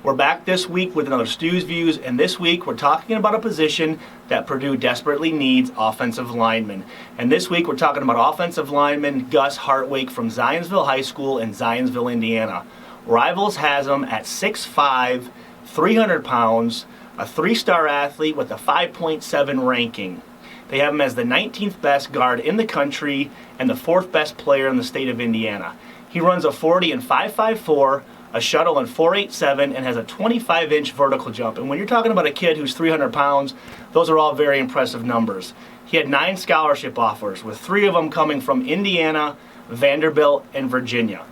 We're back this week with another Stu's Views, and this week we're talking about a position that Purdue desperately needs, offensive linemen. And this week we're talking about offensive lineman Gus Hartwig from Zionsville High School in Zionsville, Indiana. Rivals has him at 6'5", 300 pounds, a 3-star athlete with a 5.7 ranking. They have him as the 19th best guard in the country and the 4th best player in the state of Indiana. He runs a 40 in 5.54, a shuttle in 4.87, and has a 25-inch vertical jump. And when you're talking about a kid who's 300 pounds, those are all very impressive numbers. He had 9 scholarship offers, with 3 of them coming from Indiana, Vanderbilt, and Virginia.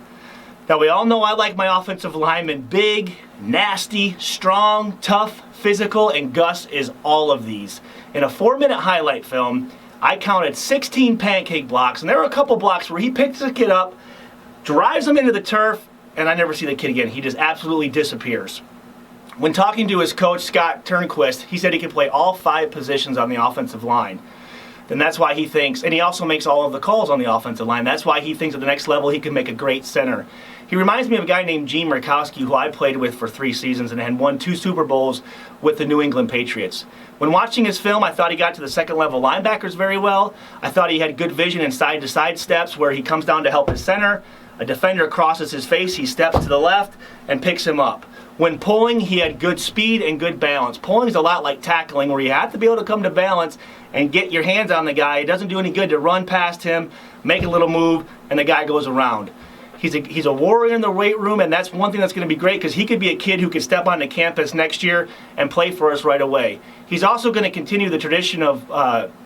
Now, we all know I like my offensive linemen big, nasty, strong, tough, physical, and Gus is all of these. In a 4-minute highlight film, I counted 16 pancake blocks, and there were a couple blocks where he picks the kid up, drives him into the turf, and I never see the kid again. He just absolutely disappears. When talking to his coach, Scott Turnquist, he said he could play all 5 positions on the offensive line. And that's why he thinks, and he also makes all of the calls on the offensive line, that's why he thinks at the next level he can make a great center. He reminds me of a guy named Gene Murkowski, who I played with for 3 seasons and had won 2 Super Bowls with the New England Patriots. When watching his film, I thought he got to the second level linebackers very well. I thought he had good vision and side-to-side steps where he comes down to help his center. A defender crosses his face, he steps to the left and picks him up. When pulling, he had good speed and good balance. Pulling is a lot like tackling, where you have to be able to come to balance and get your hands on the guy. It doesn't do any good to run past him, make a little move, and the guy goes around. He's a warrior in the weight room, and that's one thing that's going to be great, because he could be a kid who could step onto campus next year and play for us right away. He's also going to continue the tradition of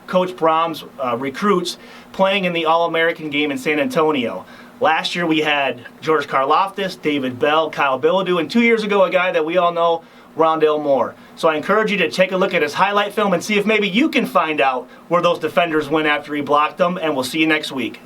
Coach Brom's recruits playing in the All-American game in San Antonio. Last year we had George Karlaftis, David Bell, Kyle Billadou, and 2 years ago a guy that we all know, Rondale Moore. So I encourage you to take a look at his highlight film and see if maybe you can find out where those defenders went after he blocked them, and we'll see you next week.